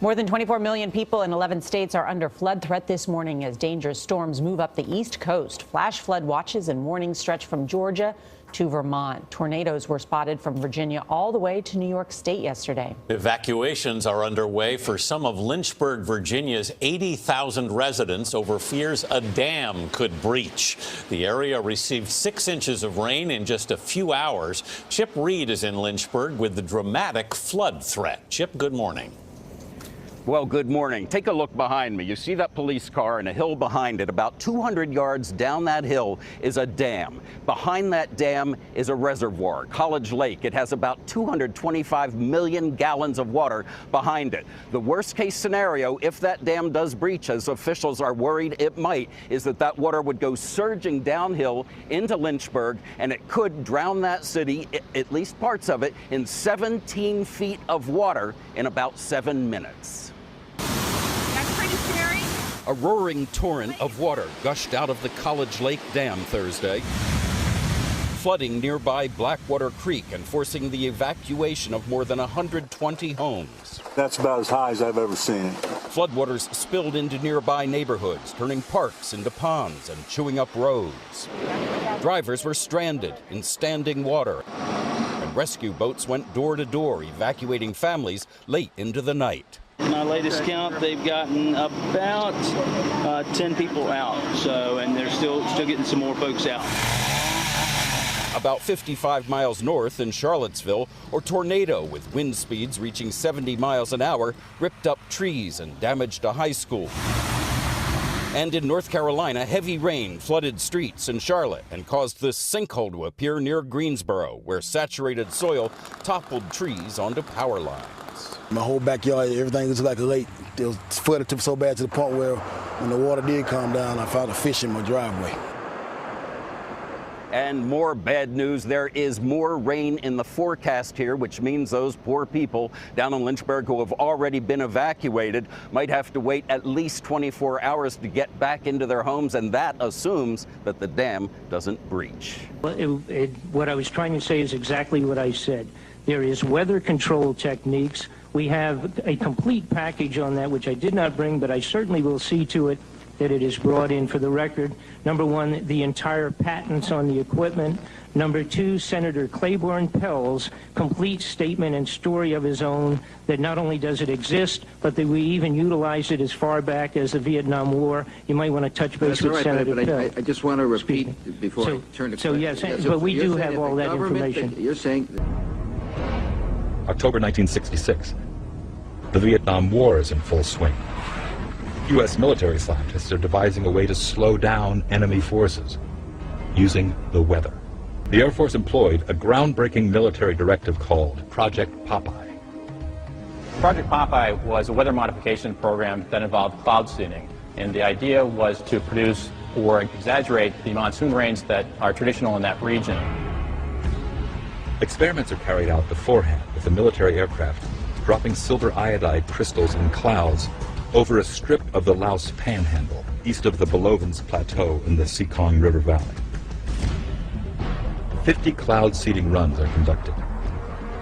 More than 24 million people in 11 states are under flood threat this morning as dangerous storms move up the East Coast. Flash flood watches and warnings stretch from Georgia to Vermont. Tornadoes were spotted from Virginia all the way to New York State yesterday. Evacuations are underway for some of Lynchburg, Virginia's 80,000 residents over fears a dam could breach. The area received 6 inches of rain in just a few hours. Chip Reed is in Lynchburg with the dramatic flood threat. Chip, good morning. Well, good morning. Take a look behind me. You see that police car and a hill behind it. About 200 yards down that hill is a dam. Behind that dam is a reservoir, College Lake. It has about 225 million gallons of water behind it. The worst case scenario, if that dam does breach, as officials are worried it might, is that that water would go surging downhill into Lynchburg, and it could drown that city, at least parts of it, in 17 feet of water in about 7 minutes. A roaring torrent of water gushed out of the College Lake Dam Thursday, flooding nearby Blackwater Creek and forcing the evacuation of more than 120 homes. That's about as high as I've ever seen it. Floodwaters spilled into nearby neighborhoods, turning parks into ponds and chewing up roads. Drivers were stranded in standing water, and rescue boats went door to door, evacuating families late into the night. My latest count, they've gotten about 10 people out, and they're still getting some more folks out. About 55 miles north in Charlottesville, a tornado with wind speeds reaching 70 miles an hour ripped up trees and damaged a high school. And in North Carolina, heavy rain flooded streets in Charlotte and caused this sinkhole to appear near Greensboro, where saturated soil toppled trees onto power lines. My whole backyard, everything was like a lake. It was flooded so bad to the point where when the water did calm down, I found a fish in my driveway. And more bad news. There is more rain in the forecast here, which means those poor people down in Lynchburg who have already been evacuated might have to wait at least 24 hours to get back into their homes, and that assumes that the dam doesn't breach. What I was trying to say is exactly what I said. There is weather control techniques. We have a complete package on that, which I did not bring, but I certainly will see to it that it is brought in for the record. Number one, the entire patents on the equipment. Number two, Senator Claiborne Pell's complete statement and story of his own that not only does it exist, but that we even utilized it as far back as the Vietnam War. You might want to touch base with Senator Pell. I just want to repeat before I turn to questions. Yes, but we do have all that information. You're saying... October 1966. The Vietnam War is in full swing. U.S. military scientists are devising a way to slow down enemy forces using the weather. The Air Force employed a groundbreaking military directive called Project Popeye. Project Popeye was a weather modification program that involved cloud seeding, and the idea was to produce or exaggerate the monsoon rains that are traditional in that region. Experiments are carried out beforehand with the military aircraft dropping silver iodide crystals in clouds over a strip of the Laos Panhandle, east of the Belovens Plateau in the Sekong River Valley. 50 cloud seeding runs are conducted.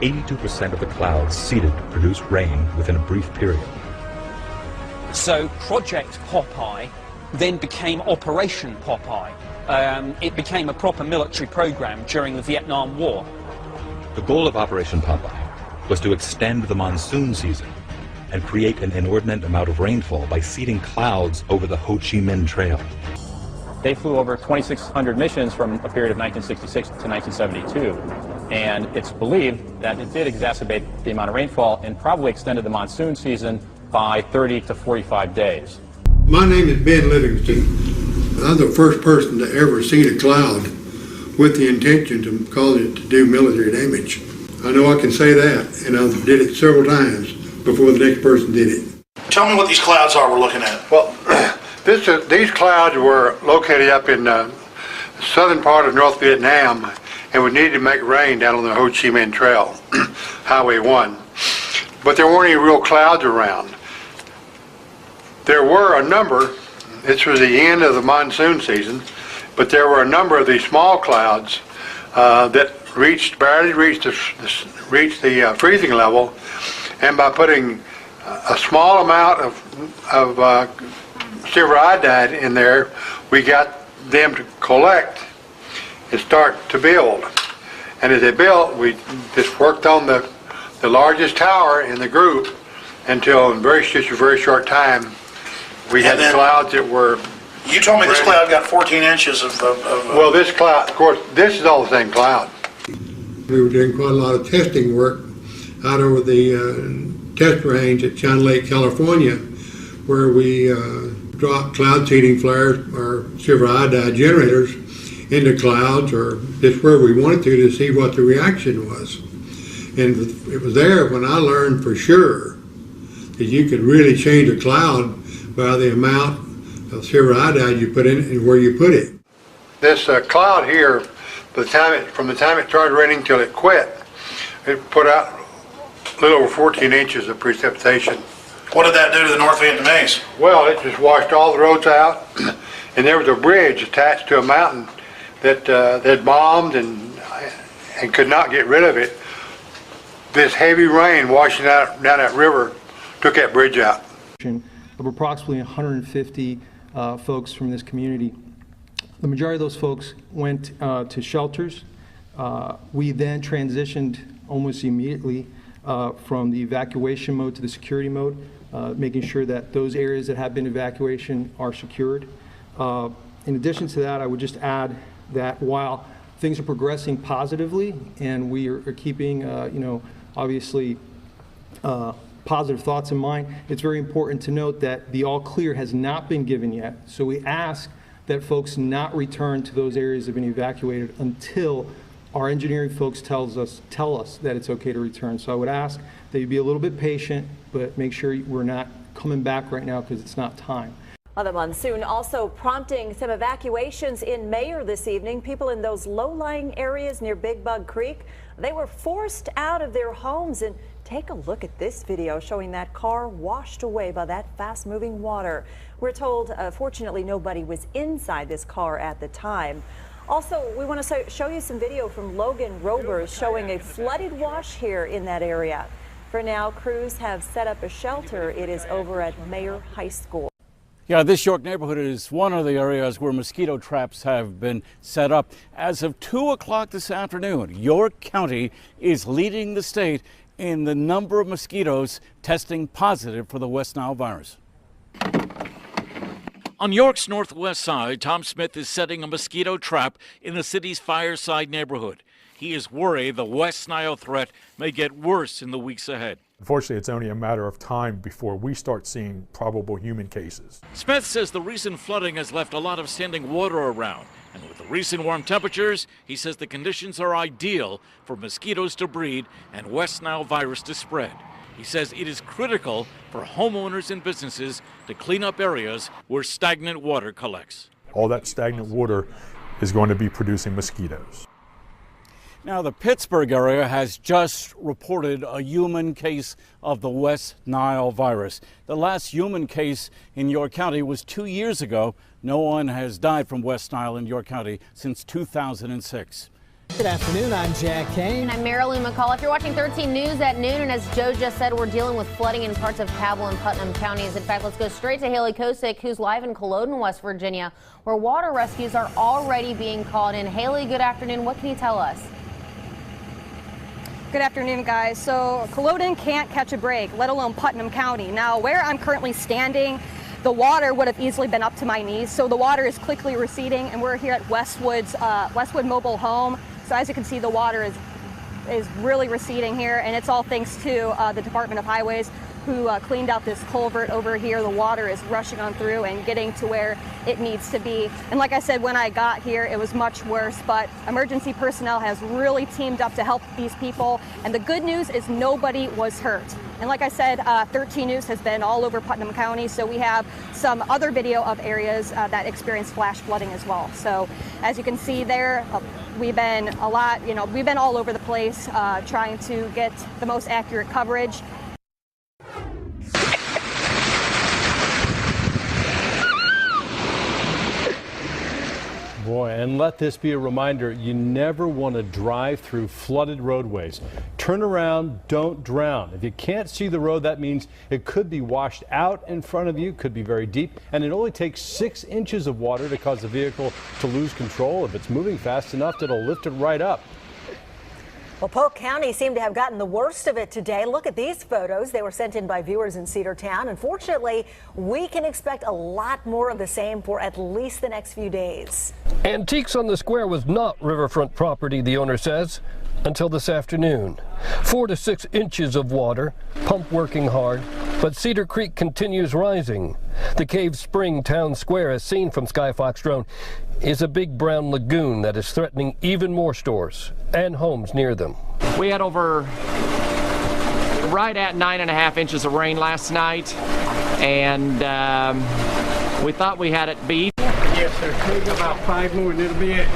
82% of the clouds seeded produce rain within a brief period. So Project Popeye then became Operation Popeye. It became a proper military program during the Vietnam War. The goal of Operation Popeye was to extend the monsoon season and create an inordinate amount of rainfall by seeding clouds over the Ho Chi Minh Trail. They flew over 2,600 missions from a period of 1966 to 1972, and it's believed that it did exacerbate the amount of rainfall and probably extended the monsoon season by 30 to 45 days. My name is Ben Livingston. I'm the first person to ever seed a cloud with the intention to cause it to do military damage. I know I can say that, and I did it several times before the next person did it. Tell me what these clouds are we're looking at. Well, these clouds were located up in the southern part of North Vietnam, and we needed to make rain down on the Ho Chi Minh Trail, Highway 1. But there weren't any real clouds around. There were a number, this was the end of the monsoon season, but there were a number of these small clouds that barely reached the freezing level, and by putting a small amount of silver iodide in there, we got them to collect and start to build. And as they built, we just worked on the largest tower in the group until in just a very short time, we had clouds that were... You told me this cloud got 14 inches of... Well, this cloud, of course, this is all the same cloud. We were doing quite a lot of testing work out over the test range at China Lake, California, where we dropped cloud seeding flares or silver iodide generators into clouds, or just where we wanted to see what the reaction was. And it was there when I learned for sure that you could really change a cloud by the amount of silver iodide you put in it and where you put it. This cloud here, from the time it started raining till it quit, it put out a little over 14 inches of precipitation. What did that do to the North Vietnamese? Well, it just washed all the roads out, and there was a bridge attached to a mountain that bombed and could not get rid of it. This heavy rain washing out down that river took that bridge out. Of approximately 150 folks from this community. The majority of those folks went to shelters. We then transitioned almost immediately from the evacuation mode to the security mode, making sure that those areas that have been evacuated are secured. In addition to that, I would just add that while things are progressing positively and we are keeping, obviously positive thoughts in mind, it's very important to note that the all clear has not been given yet. So we ask that folks not return to those areas that have been evacuated until our engineering folks tell us that it's okay to return. So I would ask that you be a little bit patient, but make sure we're not coming back right now because it's not time. The monsoon also prompting some evacuations in Mayer this evening. People in those low-lying areas near Big Bug Creek, they were forced out of their homes. And take a look at this video showing that car washed away by that fast-moving water. We're told, fortunately, nobody was inside this car at the time. Also, we want to show you some video from Logan Robers showing a flooded wash here in that area. For now, crews have set up a shelter. It is over at Mayer High School. Yeah, this York neighborhood is one of the areas where mosquito traps have been set up. As of 2 o'clock this afternoon, York County is leading the state in the number of mosquitoes testing positive for the West Nile virus. On York's northwest side, Tom Smith is setting a mosquito trap in the city's Fireside neighborhood. He is worried the West Nile threat may get worse in the weeks ahead. Unfortunately, it's only a matter of time before we start seeing probable human cases. Smith says the recent flooding has left a lot of standing water around. And with the recent warm temperatures, he says the conditions are ideal for mosquitoes to breed and West Nile virus to spread. He says it is critical for homeowners and businesses to clean up areas where stagnant water collects. All that stagnant water is going to be producing mosquitoes. Now, the Pittsburgh area has just reported a human case of the West Nile virus. The last human case in York County was 2 years ago. No one has died from West Nile in York County since 2006. Good afternoon, I'm Jack Kane. And I'm Marilyn McCall. If you're watching 13 News at noon, and as Joe just said, we're dealing with flooding in parts of Cabell and Putnam counties. In fact, let's go straight to Haley Kosick, who's live in Culloden, West Virginia, where water rescues are already being called in. Haley, good afternoon. What can you tell us? Good afternoon, guys. So Culloden can't catch a break, let alone Putnam County. Now, where I'm currently standing, the water would have easily been up to my knees. So the water is quickly receding, and we're here at Westwood Mobile Home. So as you can see, the water is really receding here, and it's all thanks to the Department of Highways, who cleaned out this culvert over here. The water is rushing on through and getting to where it needs to be. And like I said, when I got here, it was much worse, but emergency personnel has really teamed up to help these people. And the good news is nobody was hurt. And like I said, 13 News has been all over Putnam County, so we have some other video of areas that experienced flash flooding as well. So as you can see there, we've been we've been all over the place trying to get the most accurate coverage. Boy, and let this be a reminder, you never want to drive through flooded roadways. Turn around, don't drown. If you can't see the road, that means it could be washed out in front of you, could be very deep, and it only takes 6 inches of water to cause the vehicle to lose control. If it's moving fast enough, it'll lift it right up. Well, Polk County seemed to have gotten the worst of it today. Look at these photos. They were sent in by viewers in Cedartown. Unfortunately, we can expect a lot more of the same for at least the next few days. Antiques on the Square was not riverfront property, the owner says, until this afternoon. 4 to 6 inches of water, pump working hard, but Cedar Creek continues rising. The Cave Spring Town Square, as seen from Skyfox drone, is a big brown lagoon that is threatening even more stores and homes near them. We had over right at 9.5 inches of rain last night, and we thought we had it beat. Yes, sir. Maybe about 5 more and it'll be it.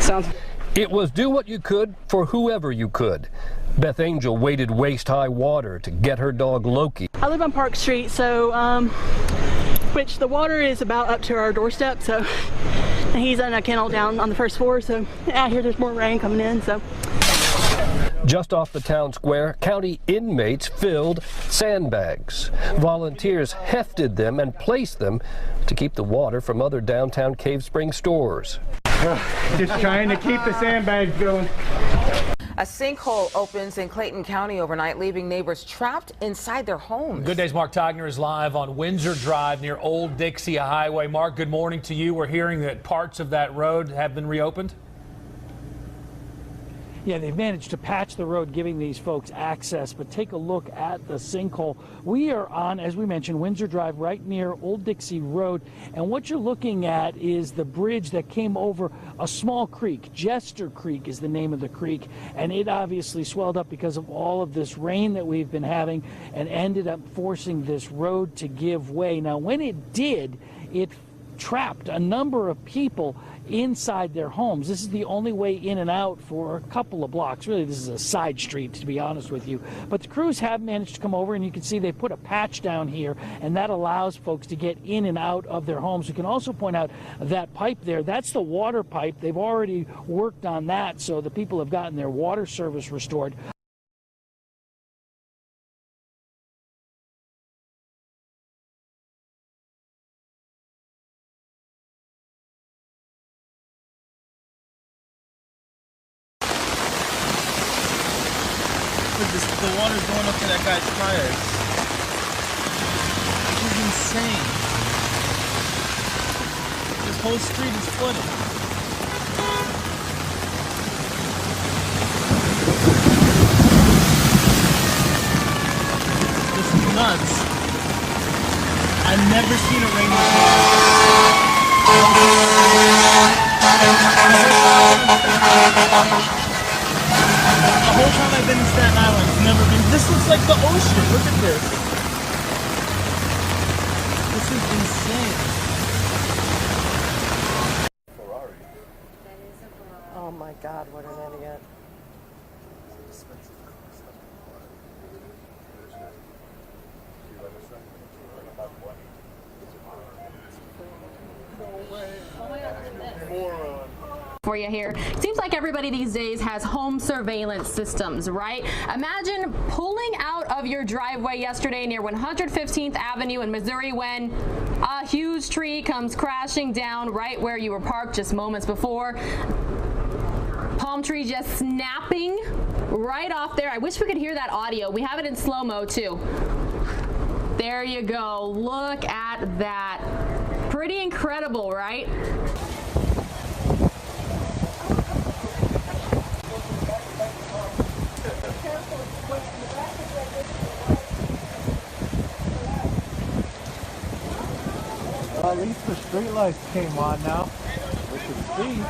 It was do what you could for whoever you could. Beth Angel waded waist-high water to get her dog Loki. I live on Park Street, so which the water is about up to our doorstep, so and he's in a kennel down on the first floor, so I hear there's more rain coming in, so. Just off the town square, county inmates filled sandbags. Volunteers hefted them and placed them to keep the water from other downtown Cave Spring stores. Just trying to keep the sandbags going. A sinkhole opens in Clayton County overnight, leaving neighbors trapped inside their homes. Good Day's Mark Togner is live on Windsor Drive near Old Dixie Highway. Mark, good morning to you. We're hearing that parts of that road have been reopened. Yeah, they've managed to patch the road, giving these folks access, but take a look at the sinkhole. We are on, as we mentioned, Windsor Drive, right near Old Dixie Road, and what you're looking at is the bridge that came over a small creek. Jester Creek is the name of the creek, and it obviously swelled up because of all of this rain that we've been having and ended up forcing this road to give way. Now, when it did, it trapped a number of people inside their homes. This is the only way in and out for a couple of blocks. Really, this is a side street, to be honest with you. But the crews have managed to come over, and you can see they put a patch down here, and that allows folks to get in and out of their homes. We can also point out that pipe there, that's the water pipe. They've already worked on that, so the people have gotten their water service restored. The water's going up to that guy's tires. This is insane. This whole street is flooded. This is nuts. I've never seen a rain like this. The whole time I've been in Staten Island, it's never been. This looks like the ocean. Look at this. This is insane. Oh my God, what an idiot. For you here. Seems like everybody these days has home surveillance systems, right? Imagine pulling out of your driveway yesterday near 115th Avenue in Missouri when a huge tree comes crashing down right where you were parked just moments before. Palm tree just snapping right off there. I wish we could hear that audio. We have it in slow-mo too. There you go. Look at that. Pretty incredible, right? Well, at least the street lights came on now. We can see.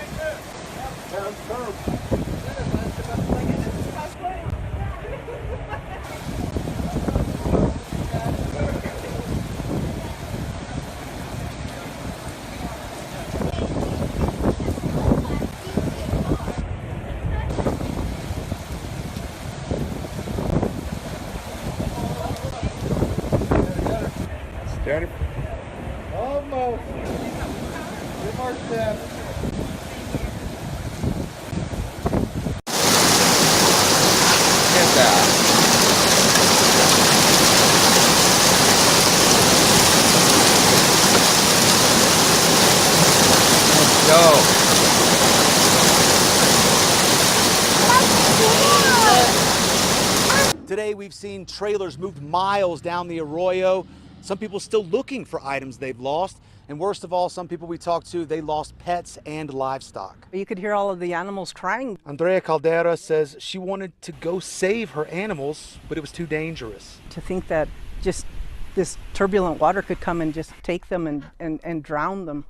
Almost. 2 more steps. Today we've seen trailers moved miles down the arroyo. Some people still looking for items they've lost. And worst of all, some people we talked to, they lost pets and livestock. You could hear all of the animals crying. Andrea Caldera says she wanted to go save her animals, but it was too dangerous. To think that just this turbulent water could come and just take them and drown them.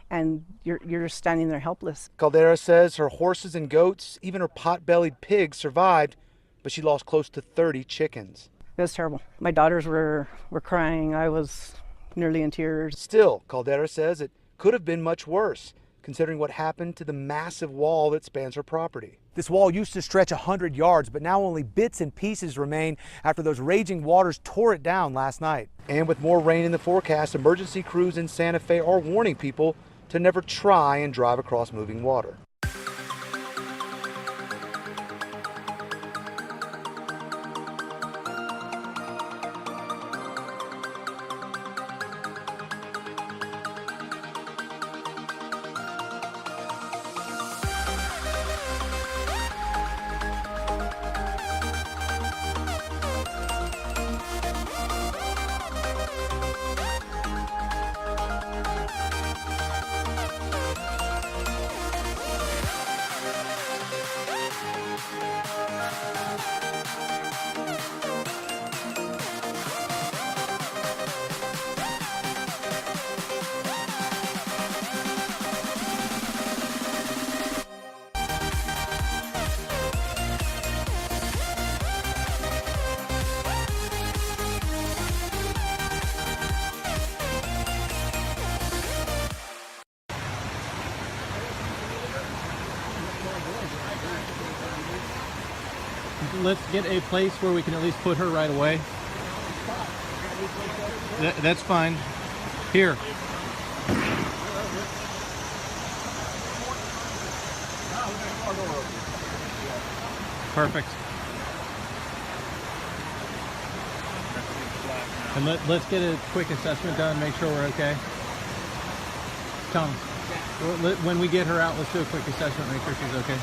And you're just standing there helpless. Caldera says her horses and goats, even her pot-bellied pigs survived, but she lost close to 30 chickens. It was terrible. My daughters were crying. I was nearly in tears. Still, Caldera says it could have been much worse, considering what happened to the massive wall that spans her property. This wall used to stretch 100 yards, but now only bits and pieces remain after those raging waters tore it down last night. And with more rain in the forecast, emergency crews in Santa Fe are warning people to never try and drive across moving water. Let's get a place where we can at least put her right away. That's fine. Here. Perfect. And let's get a quick assessment done, make sure we're okay. Tom, when we get her out, let's do a quick assessment, make sure she's okay.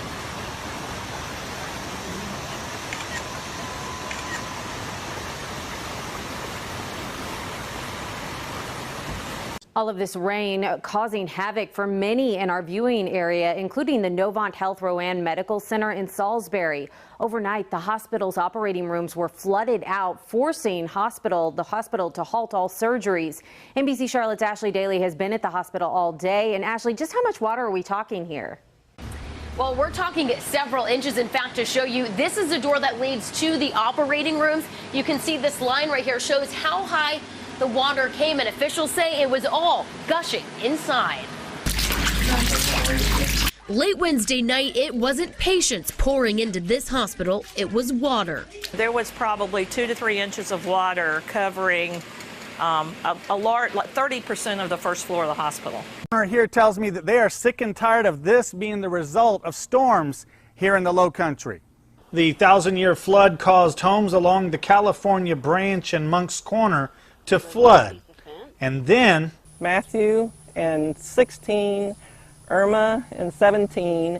All of this rain causing havoc for many in our viewing area, including the Novant Health Rowan Medical Center in Salisbury. Overnight, the hospital's operating rooms were flooded out, forcing the hospital to halt all surgeries. NBC Charlotte's Ashley Daly has been at the hospital all day. And Ashley, just how much water are we talking here? Well, we're talking several inches. In fact, to show you, this is the door that leads to the operating rooms. You can see this line right here shows how high the water came, and officials say it was all gushing inside. Late Wednesday night, it wasn't patients pouring into this hospital, it was water. There was probably 2 to 3 inches of water covering a large, like 30% of the first floor of the hospital. Here tells me that they are sick and tired of this being the result of storms here in the Low Country. The 1,000-year flood caused homes along the California branch and Monk's Corner to flood. And then Matthew in 16, Irma in 17,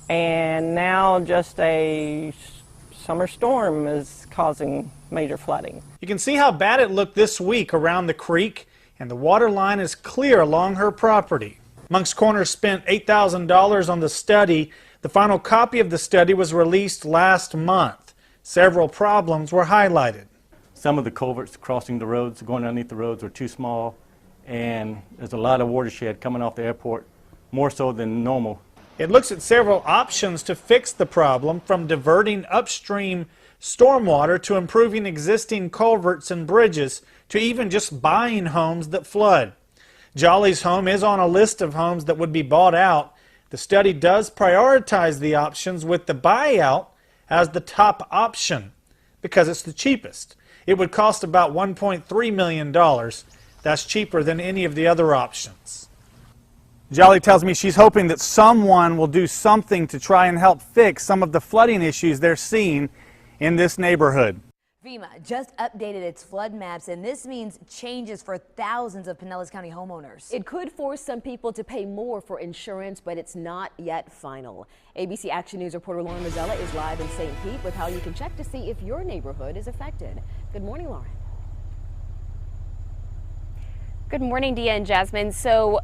and now just a summer storm is causing major flooding. you can see how bad it looked this week around the creek, and the water line is clear along her property. Monk's Corner spent $8,000 on the study. The final copy of the study was released last month. Several problems were highlighted. Some of the culverts crossing the roads, going underneath the roads, are too small, and there's a lot of watershed coming off the airport, more so than normal. It looks at several options to fix the problem, from diverting upstream stormwater to improving existing culverts and bridges to even just buying homes that flood. Jolly's home is on a list of homes that would be bought out. The study does prioritize the options with the buyout as the top option because it's the cheapest. It would cost about $1.3 million. That's cheaper than any of the other options. Jolly tells me she's hoping that someone will do something to try and help fix some of the flooding issues they're seeing in this neighborhood. FEMA just updated its flood maps, and this means changes for thousands of Pinellas County homeowners. It could force some people to pay more for insurance, but it's not yet final. ABC Action News reporter Lauren Mazzella is live in St. Pete with how you can check to see if your neighborhood is affected. Good morning, Lauren. Good morning, Dia and Jasmine. So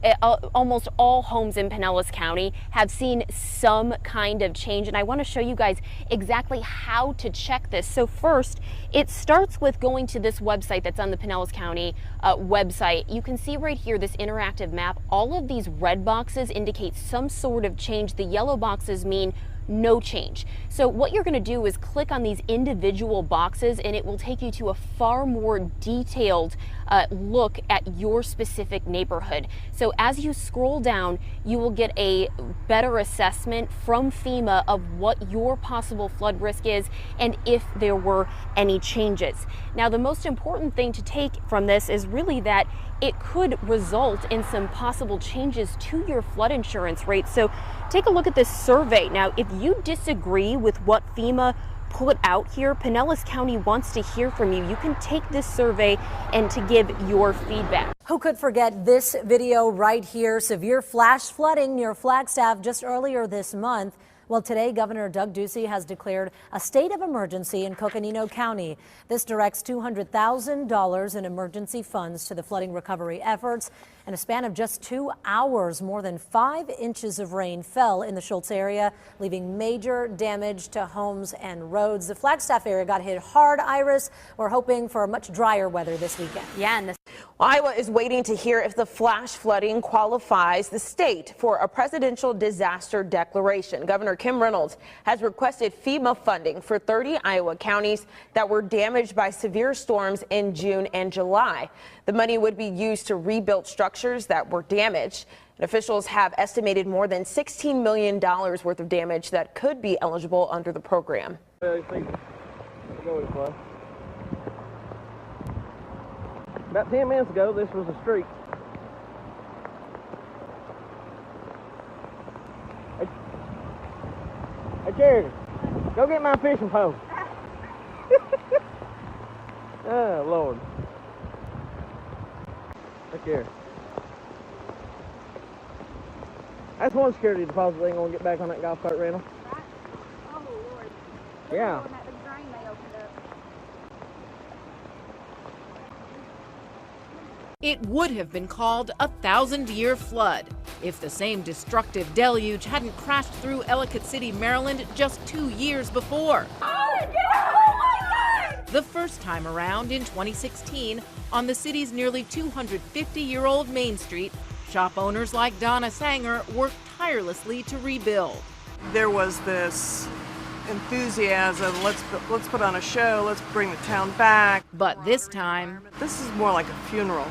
almost all homes in Pinellas County have seen some kind of change, and I want to show you guys exactly how to check this. So first, it starts with going to this website that's on the Pinellas County website. You can see right here this interactive map. All of these red boxes indicate some sort of change. The yellow boxes mean no change. So what you're going to do is click on these individual boxes, and it will take you to a far more detailed look at your specific neighborhood. So as you scroll down, you will get a better assessment from FEMA of what your possible flood risk is and if there were any changes. Now, the most important thing to take from this is really that it could result in some possible changes to your flood insurance rate. So take a look at this survey. Now, if you disagree with what FEMA put out here, Pinellas County wants to hear from you. You can take this survey and to give your feedback. Who could forget this video right here? Severe flash flooding near Flagstaff just earlier this month. Well, today, Governor Doug Ducey has declared a state of emergency in Coconino County. This directs $200,000 in emergency funds to the flooding recovery efforts. In a span of just 2 hours, more than 5 inches of rain fell in the Schultz area, leaving major damage to homes and roads. The Flagstaff area got hit hard, Iris. We're hoping for much drier weather this weekend. Yeah, and Iowa is waiting to hear if the flash flooding qualifies the state for a presidential disaster declaration. Governor Kim Reynolds has requested FEMA funding for 30 Iowa counties that were damaged by severe storms in June and July. The money would be used to rebuild structures that were damaged. And officials have estimated more than $16 million worth of damage that could be eligible under the program. About 10 minutes ago, this was a street. Hey, Charity, go get my fishing pole. Oh, Lord. Take care. That's one security deposit they ain't gonna get back on that golf cart rental. Right? Oh, Lord. Yeah. It would have been called a 1,000-year flood if the same destructive deluge hadn't crashed through Ellicott City, Maryland just 2 years before. Oh my God! The first time around in 2016, on the city's nearly 250-year-old Main Street, shop owners like Donna Sanger worked tirelessly to rebuild. There was this enthusiasm, let's put on a show, let's bring the town back. But this time, this is more like a funeral.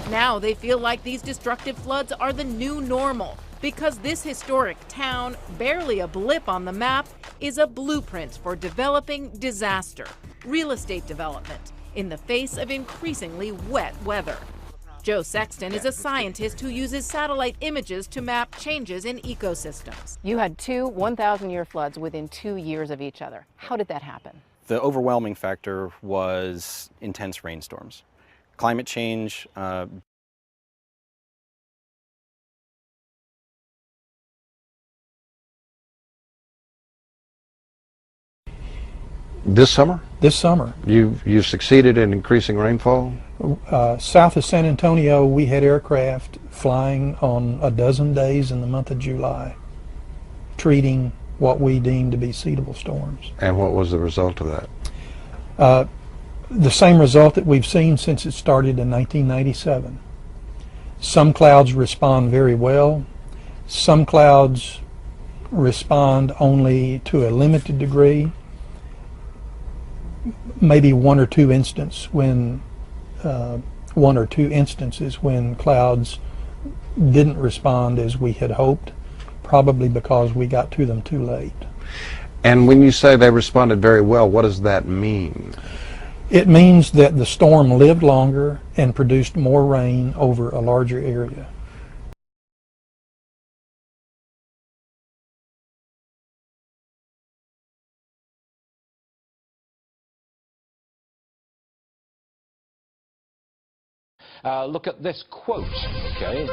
Now they feel like these destructive floods are the new normal because this historic town, barely a blip on the map, is a blueprint for developing disaster, real estate development, in the face of increasingly wet weather. Joe Sexton is a scientist who uses satellite images to map changes in ecosystems. You had two 1,000-year floods within 2 years of each other. How did that happen? The overwhelming factor was intense rainstorms. Climate change, This summer? This summer. You've succeeded in increasing rainfall? South of San Antonio, we had aircraft flying on a dozen days in the month of July, treating what we deemed to be seedable storms. And what was the result of that? The same result that we've seen since it started in 1997. Some clouds respond very well. Some clouds respond only to a limited degree. Maybe one or two instances when clouds didn't respond as we had hoped, probably because we got to them too late. And when you say they responded very well, what does that mean? It means that the storm lived longer and produced more rain over a larger area. Look at this quote, okay?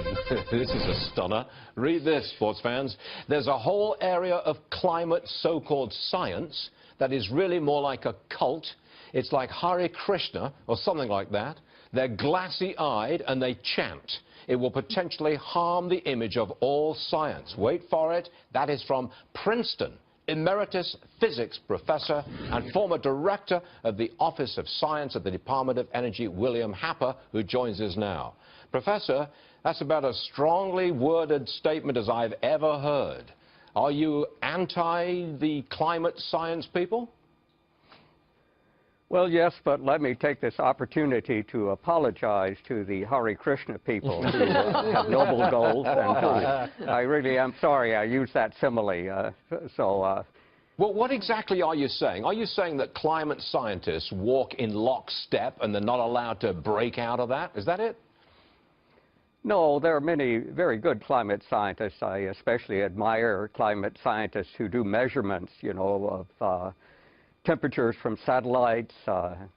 This is a stunner. Read this, sports fans. There's a whole area of climate so-called science that is really more like a cult. It's like Hare Krishna or something like that. They're glassy-eyed and they chant. It will potentially harm the image of all science. Wait for it. That is from Princeton emeritus physics professor and former director of the Office of Science at the Department of Energy, William Happer, who joins us now. Professor, that's about as strongly worded statement as I've ever heard. Are you anti the climate science people? Well, yes, but let me take this opportunity to apologize to the Hare Krishna people who have noble goals, and I really am sorry I used that simile. Well, what exactly are you saying? Are you saying that climate scientists walk in lockstep and they're not allowed to break out of that? Is that it? No, there are many very good climate scientists. I especially admire climate scientists who do measurements, you know, of temperatures from satellites,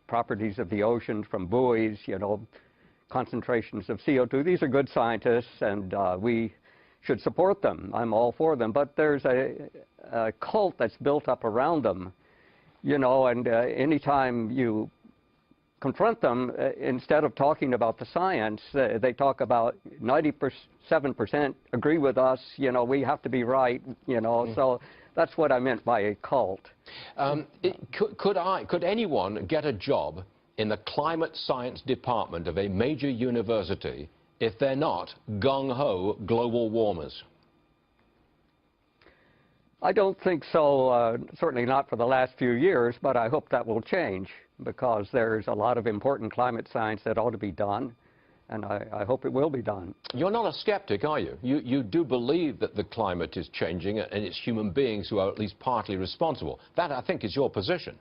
properties of the oceans from buoys, you know, concentrations of CO2. These are good scientists, and we should support them. I'm all for them. But there's a cult that's built up around them, you know, and anytime you confront them, instead of talking about the science, they talk about 97% agree with us, you know, we have to be right, you know, so that's what I meant by a cult. Could anyone get a job in the climate science department of a major university if they're not gung-ho global warmers? I don't think so, certainly not for the last few years, but I hope that will change because there's a lot of important climate science that ought to be done, and I hope it will be done. You're not a skeptic, are you? You do believe that the climate is changing and it's human beings who are at least partly responsible. That, I think, is your position.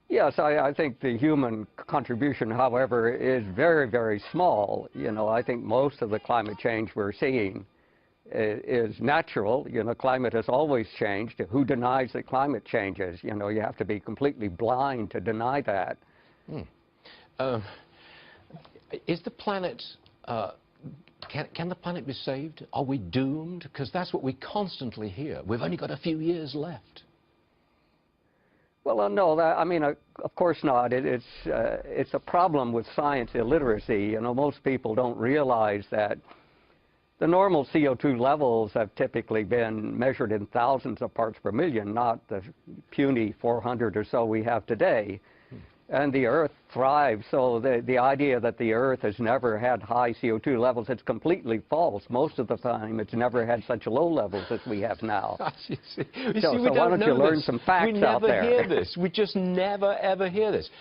Yes, I think the human contribution, however, is very, very small. You know, I think most of the climate change we're seeing is natural. You know, climate has always changed. Who denies that climate changes? You know, you have to be completely blind to deny that. Is the planet, can the planet be saved? Are we doomed? Because that's what we constantly hear. We've only got a few years left. Well, no, I mean, of course not. It's a problem with science illiteracy. You know, most people don't realize that the normal CO2 levels have typically been measured in thousands of parts per million, not the puny 400 or so we have today. And the Earth thrives, so the idea that the Earth has never had high CO2 levels, it's completely false. Most of the time, it's never had such low levels as we have now. So why don't you learn some facts out there? We never hear this. We just never, ever hear this.